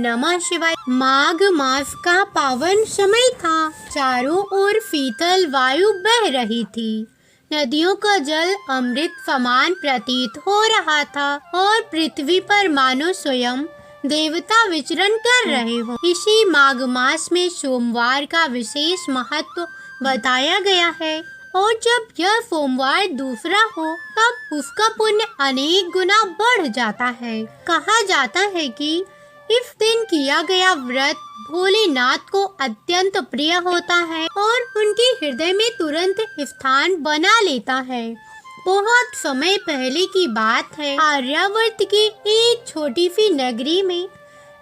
नमः शिवाय। माघ मास का पावन समय था। चारों ओर शीतल वायु बह रही थी। नदियों का जल अमृत समान प्रतीत हो रहा था और पृथ्वी पर मानो स्वयं देवता विचरण कर रहे हो। इसी माघ मास में सोमवार का विशेष महत्व बताया गया है और जब यह सोमवार दूसरा हो तब उसका पुण्य अनेक गुना बढ़ जाता है। कहा जाता है कि इस दिन किया गया व्रत भोलेनाथ को अत्यंत प्रिय होता है और उनके हृदय में तुरंत स्थान बना लेता है। बहुत समय पहले की बात है। आर्यावर्त की एक छोटी सी नगरी में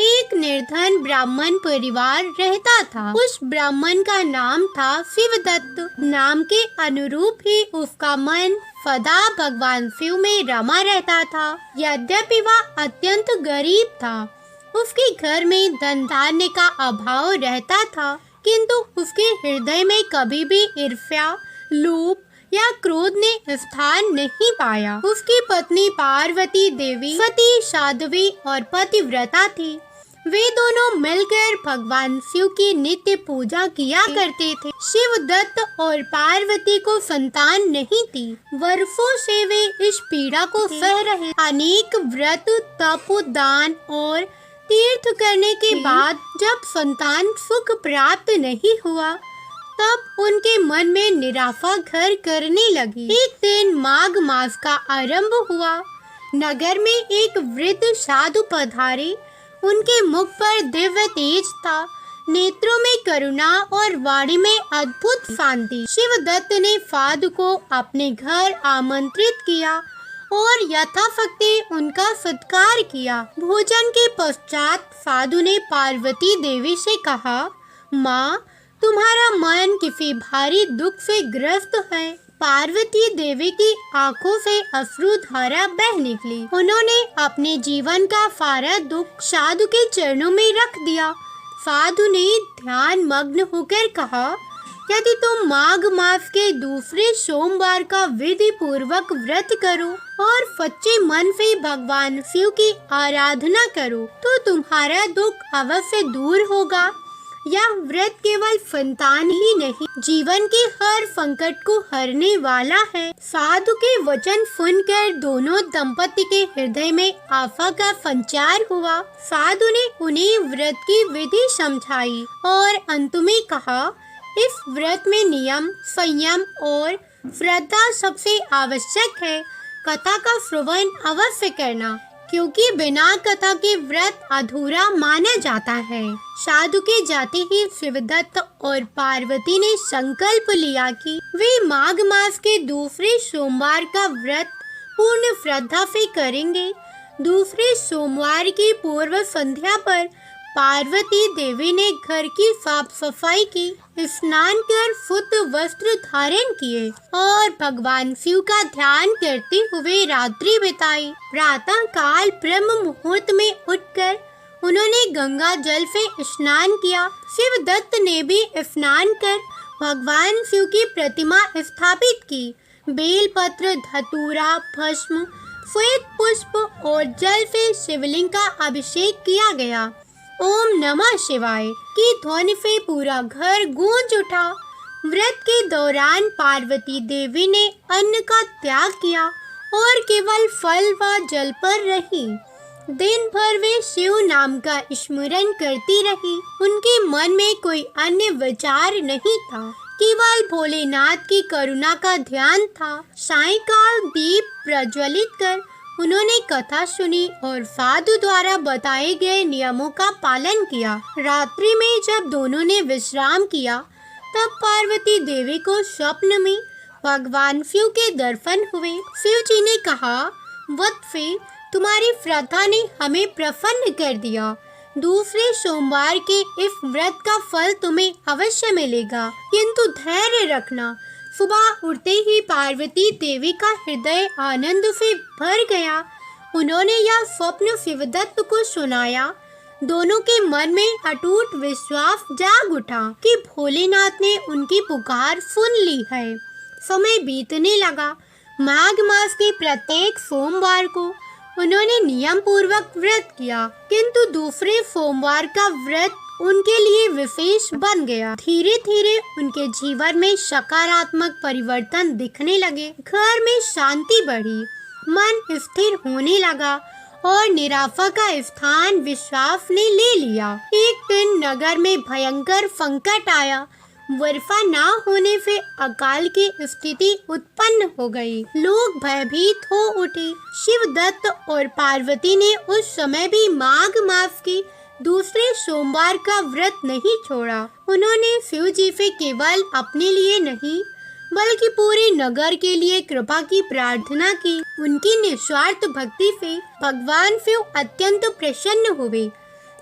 एक निर्धन ब्राह्मण परिवार रहता था। उस ब्राह्मण का नाम था शिवदत्त। नाम के अनुरूप ही उसका मन सदा भगवान शिव में रमा रहता था। यद्यपि वह अत्यंत गरीब था, उसके घर में धन धान्य का अभाव रहता था, किंतु उसके हृदय में कभी भी ईर्ष्या, लोभ या क्रोध ने स्थान नहीं पाया। उसकी पत्नी पार्वती देवी सती, साध्वी और पतिव्रता थी। वे दोनों मिलकर भगवान शिव की नित्य पूजा किया करते थे। शिवदत्त और पार्वती को संतान नहीं थी। वर्षों से वे इस पीड़ा को सह रहे। अनेक व्रत, तप, दान और तीर्थ करने के बाद जब संतान सुख प्राप्त नहीं हुआ, तब उनके मन में निराशा घर करने लगी। एक दिन माघ मास का आरंभ हुआ। नगर में एक वृद्ध साधु पधारे। उनके मुख पर दिव्य तेज था, नेत्रों में करुणा और वाणी में अद्भुत शांति। शिवदत्त ने साधु को अपने घर आमंत्रित किया और यथाशक्ति उनका सत्कार किया। भोजन के पश्चात साधु ने पार्वती देवी से कहा, माँ, तुम्हारा मन किसी भारी दुख से ग्रस्त है। पार्वती देवी की आंखों से अश्रु धारा बह निकली। उन्होंने अपने जीवन का सारा दुख साधु के चरणों में रख दिया। साधु ने ध्यान मग्न होकर कहा, यदि तुम माघ मास के दूसरे सोमवार का विधि पूर्वक व्रत करो और सच्चे मन से भगवान शिव की आराधना करो तो तुम्हारा दुख अवश्य दूर होगा। यह व्रत केवल संतान ही नहीं, जीवन के हर संकट को हरने वाला है। साधु के वचन सुनकर दोनों दंपति के हृदय में आशा का संचार हुआ। साधु ने उन्हें व्रत की विधि समझाई और अंत में कहा, इस व्रत में नियम, संयम और श्रद्धा सबसे आवश्यक है। कथा का श्रवण अवश्य करना, क्योंकि बिना कथा के व्रत अधूरा माना जाता है। साधु के जाते ही शिवदत्त और पार्वती ने संकल्प लिया कि वे माघ मास के दूसरे सोमवार का व्रत पूर्ण श्रद्धा से करेंगे। दूसरे सोमवार की पूर्व संध्या पर पार्वती देवी ने घर की साफ सफाई की, स्नान कर शुद्ध वस्त्र धारण किए और भगवान शिव का ध्यान करते हुए रात्रि बिताई। प्रातः काल ब्रह्म मुहूर्त में उठकर उन्होंने गंगा जल से स्नान किया। शिवदत्त ने भी स्नान कर भगवान शिव की प्रतिमा स्थापित की। बेलपत्र, धतूरा, भस्म, श्वेत पुष्प और जल से शिवलिंग का अभिषेक किया गया। ओम नमः शिवाय की ध्वनि से पूरा घर गूंज उठा। व्रत के दौरान पार्वती देवी ने अन्न का त्याग किया और केवल फल व जल पर रही। दिन भर वे शिव नाम का स्मरण करती रही। उनके मन में कोई अन्य विचार नहीं था, केवल भोलेनाथ की करुणा का ध्यान था। सायंकाल दीप प्रज्वलित कर उन्होंने कथा सुनी और साधु द्वारा बताए गए नियमों का पालन किया। रात्रि में जब दोनों ने विश्राम किया, तब पार्वती देवी को स्वप्न में भगवान शिव के दर्शन हुए। शिव जी ने कहा, वत्से, तुम्हारी श्रद्धा ने हमें प्रसन्न कर दिया। दूसरे सोमवार के इस व्रत का फल तुम्हें अवश्य मिलेगा, किंतु धैर्य रखना। सुबह उठते ही पार्वती देवी का हृदय आनंद से भर गया। उन्होंने यह स्वप्न शिवदत्त को सुनाया। दोनों के मन में अटूट विश्वास जाग उठा कि भोलेनाथ ने उनकी पुकार सुन ली है। समय बीतने लगा। माघ मास के प्रत्येक सोमवार को उन्होंने नियम पूर्वक व्रत किया, किंतु दूसरे सोमवार का व्रत उनके लिए विशेष बन गया। धीरे धीरे उनके जीवन में सकारात्मक परिवर्तन दिखने लगे। घर में शांति बढ़ी, मन स्थिर होने लगा और निराशा का स्थान विश्वास ने ले लिया। एक दिन नगर में भयंकर संकट आया। वर्षा न होने से अकाल की स्थिति उत्पन्न हो गई। लोग भयभीत हो उठे। शिवदत्त और पार्वती ने उस समय भी माघ मास की दूसरे सोमवार का व्रत नहीं छोड़ा। उन्होंने शिव जी से केवल अपने लिए नहीं बल्कि पूरे नगर के लिए कृपा की प्रार्थना की। उनकी निस्वार्थ भक्ति से भगवान शिव अत्यंत प्रसन्न हुए।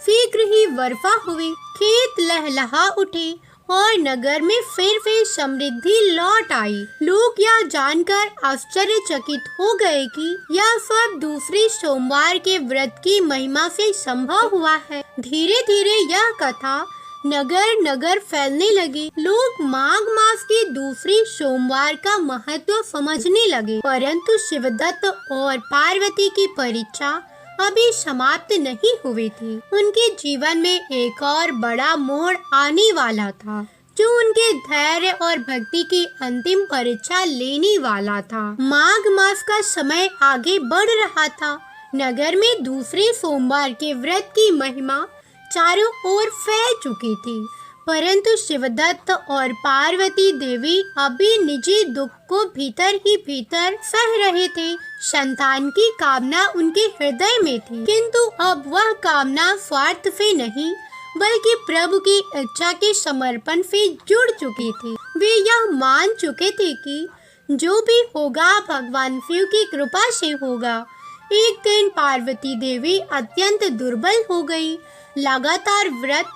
शीघ्र ही वर्षा हुई, खेत लहलहा उठे और नगर में फिर से समृद्धि लौट आई। लोग यह जानकर आश्चर्यचकित हो गए कि यह सब दूसरे सोमवार के व्रत की महिमा से संभव हुआ है। धीरे धीरे यह कथा नगर नगर फैलने लगी। लोग माघ मास की दूसरी सोमवार का महत्व समझने लगे। परंतु शिवदत्त और पार्वती की परीक्षा अभी समाप्त नहीं हुई थी। उनके जीवन में एक और बड़ा मोड़ आने वाला था, जो उनके धैर्य और भक्ति की अंतिम परीक्षा लेने वाला था। माघ मास का समय आगे बढ़ रहा था। नगर में दूसरे सोमवार के व्रत की महिमा चारों ओर फैल चुकी थी, परंतु शिवदत्त और पार्वती देवी अभी निजी दुख को भीतर ही भीतर सह रहे थे। संतान की कामना उनके हृदय में थी, किंतु अब वह कामना स्वार्थ से नहीं बल्कि प्रभु की इच्छा के समर्पण से जुड़ चुकी थी। वे यह मान चुके थे कि जो भी होगा भगवान शिव की कृपा से होगा। एक दिन पार्वती देवी अत्यंत दुर्बल हो गई। लगातार व्रत,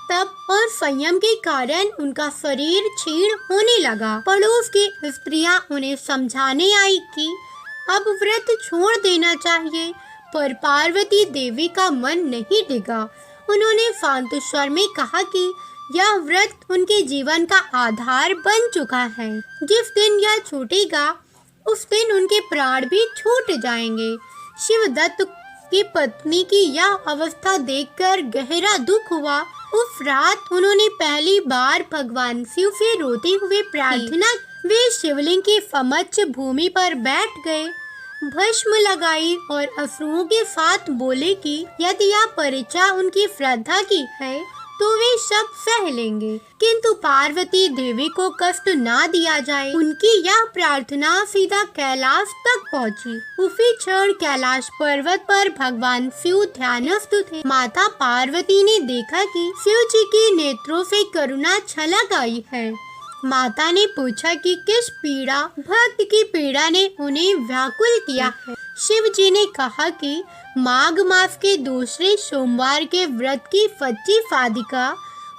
तप और संयम के कारण उनका शरीर क्षीण होने लगा। पड़ोस की स्त्रियां उन्हें समझाने आई कि अब व्रत छोड़ देना चाहिए, पर पार्वती देवी का मन नहीं टिका। उन्होंने शांत स्वर में कहा कि यह व्रत उनके जीवन का आधार बन चुका है। जिस दिन यह छूटेगा उस दिन उनके प्राण भी छूट जाएंगे। शिवदत्त की पत्नी की यह अवस्था देखकर गहरा दुख हुआ। उस रात उन्होंने पहली बार भगवान शिव से रोते हुए प्रार्थना। वे शिवलिंग के समक्ष भूमि पर बैठ गए, भस्म लगाई और अश्रुओं के साथ बोले कि यदि यह परीक्षा उनकी श्रद्धा की है तो वे सब सह लेंगे, किंतु पार्वती देवी को कष्ट ना दिया जाए। उनकी यह प्रार्थना सीधा कैलाश तक पहुंची। उसी क्षण कैलाश पर्वत पर भगवान शिव ध्यानस्थ थे। माता पार्वती ने देखा कि शिव जी के नेत्रों से करुणा छलक आई है। माता ने पूछा कि किस पीड़ा, भक्त की पीड़ा ने उन्हें व्याकुल किया है। शिव जी ने कहा कि माघ मास के दूसरे सोमवार के व्रत की सच्ची साधिका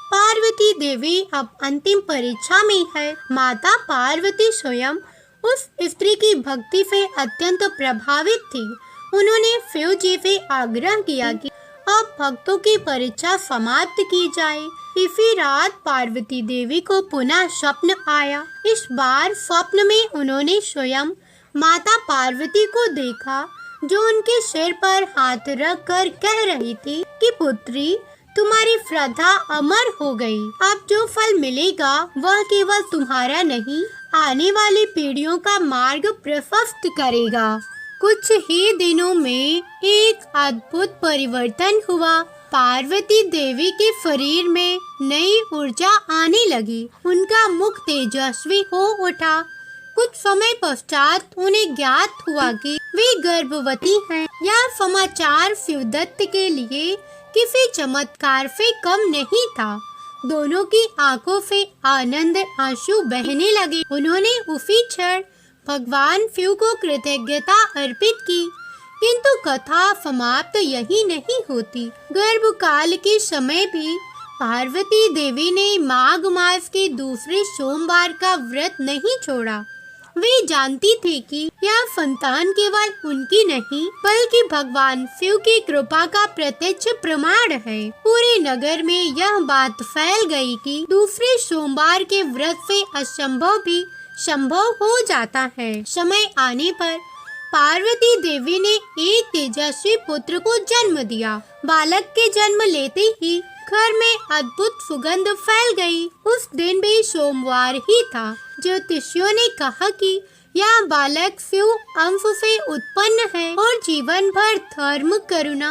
पार्वती देवी अब अंतिम परीक्षा में है। माता पार्वती स्वयं उस स्त्री की भक्ति से अत्यंत प्रभावित थी। उन्होंने शिव जी से आग्रह किया कि अब भक्तों की परीक्षा समाप्त की जाए। इसी रात पार्वती देवी को पुनः स्वप्न आया। इस बार स्वप्न में उन्होंने स्वयं माता पार्वती को देखा, जो उनके सिर पर हाथ रख कर कह रही थी कि पुत्री, तुम्हारी श्रद्धा अमर हो गई। अब जो फल मिलेगा वह केवल तुम्हारा नहीं, आने वाली पीढ़ियों का मार्ग प्रशस्त करेगा। कुछ ही दिनों में एक अद्भुत परिवर्तन हुआ। पार्वती देवी के शरीर में नई ऊर्जा आने लगी। उनका मुख तेजस्वी हो उठा। कुछ समय पश्चात उन्हें ज्ञात हुआ कि वे गर्भवती हैं। यह समाचार शिवदत्त के लिए किसी चमत्कार से कम नहीं था। दोनों की आंखों से आनंद आंसू बहने लगे। उन्होंने उसी क्षण भगवान शिव को कृतज्ञता अर्पित की। किंतु कथा समाप्त यही नहीं होती। गर्भकाल के समय भी पार्वती देवी ने माघ मास के दूसरे सोमवार का व्रत नहीं छोड़ा। वे जानती थी कि यह संतान केवल उनकी नहीं बल्कि भगवान शिव की कृपा का प्रत्यक्ष प्रमाण है। पूरे नगर में यह बात फैल गई कि दूसरे सोमवार के व्रत से असंभव भी संभव हो जाता है। समय आने पर पार्वती देवी ने एक तेजस्वी पुत्र को जन्म दिया। बालक के जन्म लेते ही घर में अद्भुत सुगंध फैल गई। उस दिन भी सोमवार ही था। ज्योतिषियों ने कहा कि यह बालक शिव अंश से उत्पन्न है और जीवन भर धर्म, करुणा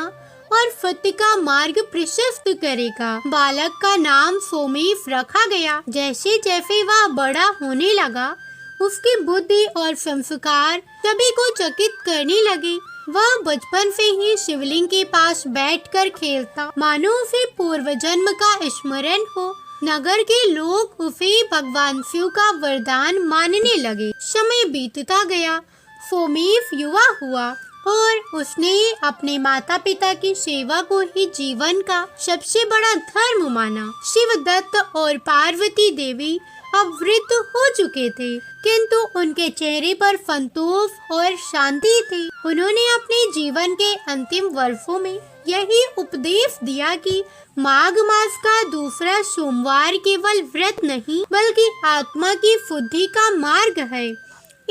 और सत्य का मार्ग प्रशस्त करेगा। बालक का नाम सोमेश रखा गया। जैसे जैसे वह बड़ा होने लगा, उसकी बुद्धि और संस्कार सभी को चकित करने लगे। वह बचपन से ही शिवलिंग के पास बैठकर खेलता, मानो उसे पूर्व जन्म का स्मरण हो। नगर के लोग उसे भगवान शिव का वरदान मानने लगे। समय बीतता गया। सोमेश युवा हुआ और उसने अपने माता पिता की सेवा को ही जीवन का सबसे बड़ा धर्म माना। शिवदत्त और पार्वती देवी अब वृद्ध हो चुके थे, किंतु उनके चेहरे पर संतोष और शांति थी। उन्होंने अपने जीवन के अंतिम वर्षों में यही उपदेश दिया कि माघ मास का दूसरा सोमवार केवल व्रत नहीं, बल्कि आत्मा की शुद्धि का मार्ग है।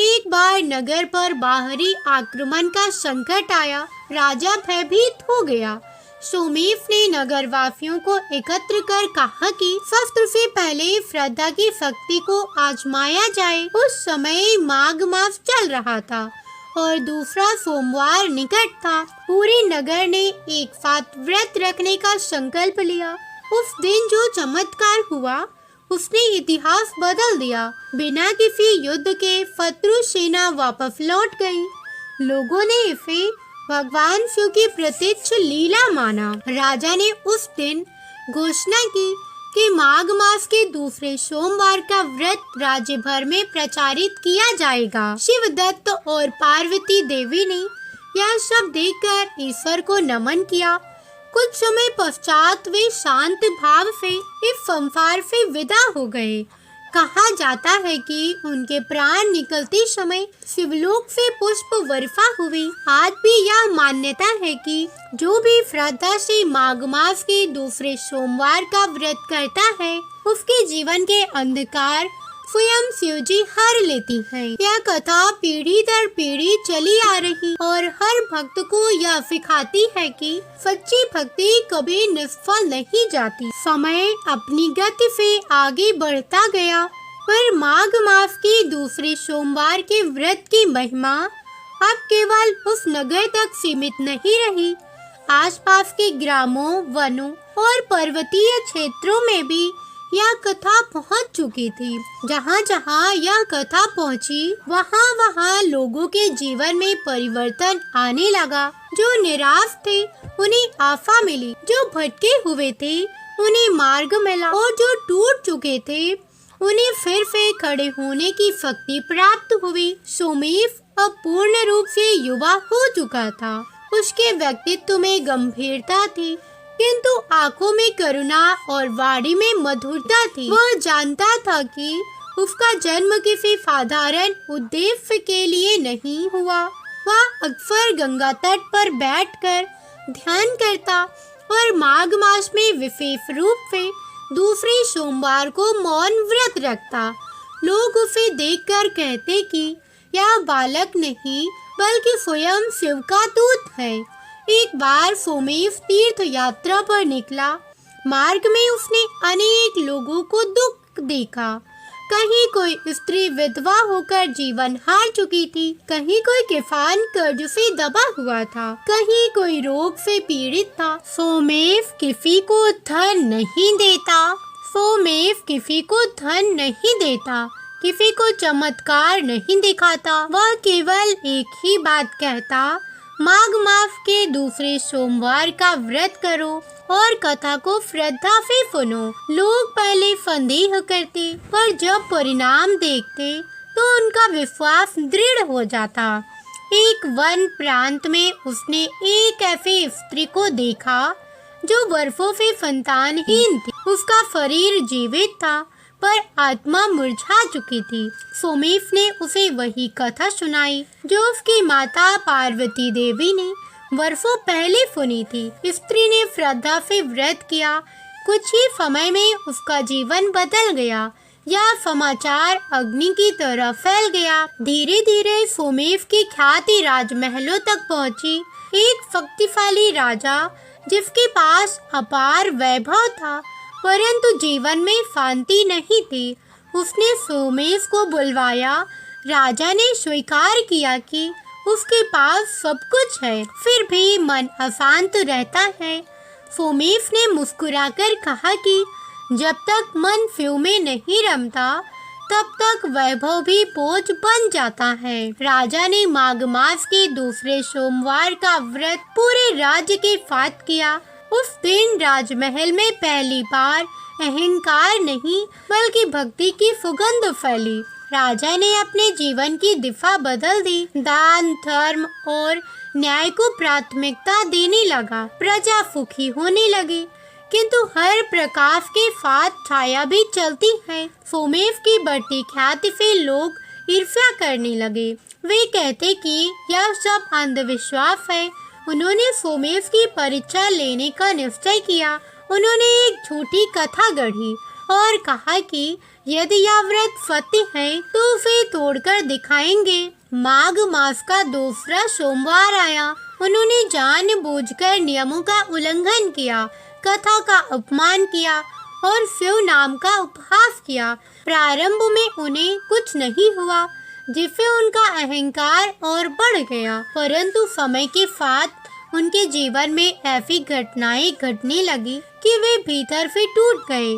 एक बार नगर पर बाहरी आक्रमण का संकट आया। राजा भयभीत हो गया। सोमेश ने नगर वासियों को एकत्र कर कहा कि शस्त्र से पहले श्रद्धा की शक्ति को आजमाया जाए। उस समय माघ मास चल रहा था और दूसरा सोमवार निकट था। पूरे नगर ने एक साथ व्रत रखने का संकल्प लिया। उस दिन जो चमत्कार हुआ, उसने इतिहास बदल दिया। बिना किसी युद्ध के शत्रु सेना वापस लौट गई। लोगों ने इसे भगवान शिव की प्रत्यक्ष लीला माना। राजा ने उस दिन घोषणा की कि माघ मास के दूसरे सोमवार का व्रत राज्य भर में प्रचारित किया जाएगा। शिवदत्त और पार्वती देवी ने यह सब देखकर ईश्वर को नमन किया। कुछ समय पश्चात वे शांत भाव से इस संसार से विदा हो गए। कहा जाता है कि उनके प्राण निकलते समय शिवलोक से पुष्प वर्षा हुई। आज भी यह मान्यता है कि जो भी श्रद्धा से माघ मास के दूसरे सोमवार का व्रत करता है, उसके जीवन के अंधकार स्वयं शिवजी हर लेती हैं। यह कथा पीढ़ी दर पीढ़ी चली आ रही और हर भक्त को यह सिखाती है कि सच्ची भक्ति कभी निष्फल नहीं जाती। समय अपनी गति से आगे बढ़ता गया, पर माघ मास के दूसरे सोमवार के व्रत की महिमा अब केवल उस नगर तक सीमित नहीं रही। आसपास के ग्रामों, वनों और पर्वतीय क्षेत्रों में भी यह कथा पहुंच चुकी थी। जहाँ जहाँ यह कथा पहुंची, वहाँ वहाँ लोगों के जीवन में परिवर्तन आने लगा। जो निराश थे, उन्हें आशा मिली। जो भटके हुए थे, उन्हें मार्ग मिला और जो टूट चुके थे, उन्हें फिर से खड़े होने की शक्ति प्राप्त हुई। सोमेश अब पूर्ण रूप से युवा हो चुका था। उसके व्यक्तित्व में गंभीरता थी, किंतु आंखों में करुणा और वाणी में मधुरता थी। वह जानता था कि उसका जन्म किसी साधारण उद्देश्य के लिए नहीं हुआ। वह अक्सर गंगा तट पर बैठकर ध्यान करता और माघ मास में विशेष रूप से दूसरे सोमवार को मौन व्रत रखता। लोग उसे देखकर कहते कि यह बालक नहीं, बल्कि स्वयं शिव का दूत है। एक बार सोमेश तीर्थ यात्रा पर निकला। मार्ग में उसने अनेक लोगों को दुख देखा। कहीं कोई स्त्री विधवा होकर जीवन हार चुकी थी, कहीं कोई किसान कर्ज से दबा हुआ था, कहीं कोई रोग से पीड़ित था। सोमेश किसी को धन नहीं देता। सोमेश किसी को धन नहीं देता, किसी को चमत्कार नहीं दिखाता। वह केवल एक ही बात कहता, माघ मास के दूसरे सोमवार का व्रत करो और कथा को श्रद्धा से सुनो। लोग पहले संदेह करते, पर जब परिणाम देखते तो उनका विश्वास दृढ़ हो जाता। एक वन प्रांत में उसने एक ऐसी स्त्री को देखा जो वर्षों से संतानहीन थी। उसका शरीर जीवित था, पर आत्मा मुरझा चुकी थी। सोमेश ने उसे वही कथा सुनाई जो उसकी माता पार्वती देवी ने वर्षों पहले सुनी थी। स्त्री ने श्रद्धा से व्रत किया। कुछ ही समय में उसका जीवन बदल गया। यह समाचार अग्नि की तरह फैल गया। धीरे धीरे सोमेश की ख्याति राजमहलों तक पहुंची। एक शक्तिशाली राजा जिसके पास अपार वैभव था, परंतु जीवन में शांति नहीं थी, उसने सोमेश को बुलवाया। राजा ने स्वीकार किया कि उसके पास सब कुछ है, फिर भी मन अशांत रहता है। सोमेश ने मुस्कुराकर कहा कि जब तक मन शिव में नहीं रमता, तब तक वैभव भी बोझ बन जाता है। राजा ने माघ मास के दूसरे सोमवार का व्रत पूरे राज्य के साथ किया। उस दिन राजमहल में पहली बार अहंकार नहीं बल्कि भक्ति की सुगंध फैली। राजा ने अपने जीवन की दिशा बदल दी, दान, धर्म और न्याय को प्राथमिकता देने लगा। प्रजा सुखी होने लगी, किंतु हर प्रकाश के साथ छाया भी चलती है। सोमेश की बढ़ती ख्याति से लोग ईर्ष्या करने लगे। वे कहते कि यह सब अंधविश्वास है। उन्होंने सोमेश की परीक्षा लेने का निश्चय किया। उन्होंने एक झूठी कथा गढ़ी और कहा कि यदि यह व्रत सत्य है तो उसे तोड़कर दिखाएंगे। माघ मास का दूसरा सोमवार आया। उन्होंने जानबूझकर नियमों का उल्लंघन किया, कथा का अपमान किया और शिव नाम का उपहास किया। प्रारंभ में उन्हें कुछ नहीं हुआ, जिससे उनका अहंकार और बढ़ गया, परंतु समय के साथ उनके जीवन में ऐसी घटनाएं घटने लगी कि वे भीतर से टूट गए।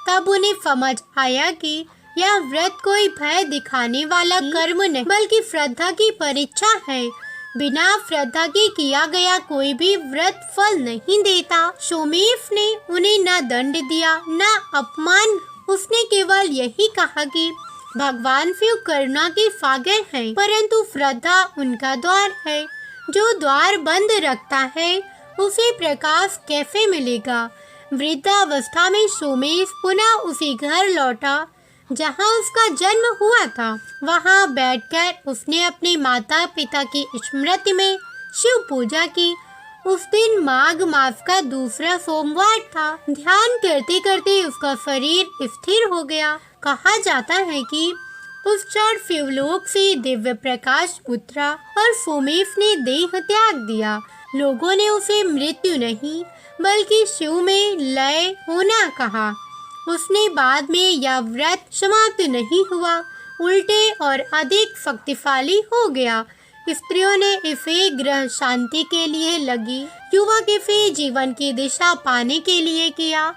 तब उन्हें समझ आया कि यह व्रत कोई भय दिखाने वाला कर्म नहीं बल्कि श्रद्धा की परीक्षा है। बिना श्रद्धा के किया गया कोई भी व्रत फल नहीं देता। सोमेश ने उन्हें न दंड दिया न अपमान। उसने केवल यही कहा कि भगवान शिव करुणा के सागर हैं, परंतु श्रद्धा उनका द्वार है। जो द्वार बंद रखता है उसे प्रकाश कैसे मिलेगा। वृद्धावस्था में सोमेश पुनः उसी घर लौटा जहां उसका जन्म हुआ था। वहां बैठकर उसने अपने माता पिता की स्मृति में शिव पूजा की। उस दिन माघ मास का दूसरा सोमवार था। ध्यान करते करते उसका शरीर स्थिर हो गया। कहा जाता है कि उस क्षण शिवलोक से दिव्य प्रकाश उतरा और सोमेश ने देह त्याग दिया। लोगों ने उसे मृत्यु नहीं बल्कि शिव में लय होना कहा। उसने बाद में यह व्रत समाप्त नहीं हुआ, उल्टे और अधिक शक्तिशाली हो गया। स्त्रियों ने इसे ग्रह शांति के लिए लगी, युवक इसे जीवन की दिशा पाने के लिए किया,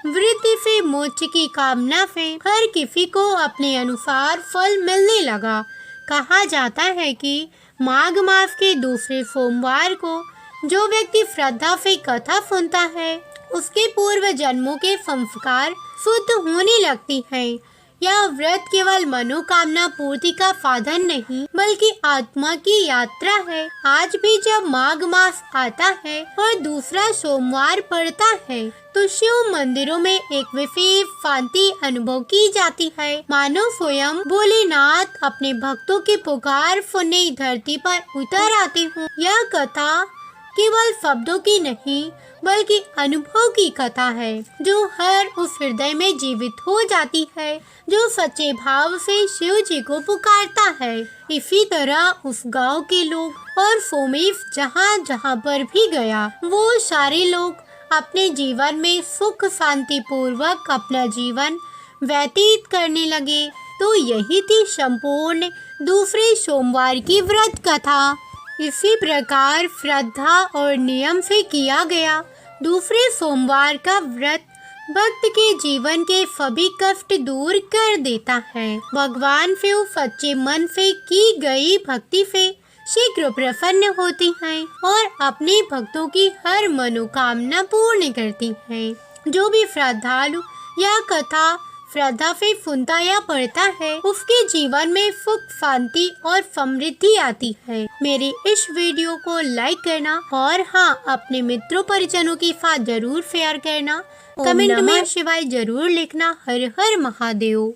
वृद्धि से मोक्ष की कामना से हर किसी को अपने अनुसार फल मिलने लगा। कहा जाता है कि माघ मास के दूसरे सोमवार को जो व्यक्ति श्रद्धा से कथा सुनता है, उसके पूर्व जन्मों के संस्कार शुद्ध होने लगती हैं। यह व्रत केवल मनोकामना पूर्ति का साधन नहीं बल्कि आत्मा की यात्रा है। आज भी जब माघ मास आता है और दूसरा सोमवार पड़ता है तो शिव मंदिरों में एक विशेष शांति अनुभव की जाती है, मानो स्वयं भोलेनाथ अपने भक्तों की पुकार सुनने धरती पर उतर आते हों। यह कथा केवल शब्दों की नहीं बल्कि अनुभव की कथा है, जो हर उस हृदय में जीवित हो जाती है जो सच्चे भाव से शिव जी को पुकारता है। इसी तरह उस गांव के लोग और सोमेश जहाँ जहाँ पर भी गया, वो सारे लोग अपने जीवन में सुख शांति पूर्वक अपना जीवन व्यतीत करने लगे। तो यही थी संपूर्ण दूसरे सोमवार की व्रत कथा। इसी प्रकार श्रद्धा और नियम से किया गया दूसरे सोमवार का व्रत भक्त के जीवन के सभी कष्ट दूर कर देता है। भगवान शिव सच्चे मन से की गई भक्ति से शीघ्र प्रसन्न होती हैं और अपने भक्तों की हर मनोकामना पूर्ण करती हैं। जो भी श्रद्धालु यह कथा श्रद्धा से सुनता या पढ़ता है, उसके जीवन में सुख शांति और समृद्धि आती है। मेरे इस वीडियो को लाइक करना और हाँ, अपने मित्रों परिजनों के साथ जरूर शेयर करना। कमेंट में शिवाय जरूर लिखना। हर हर महादेव।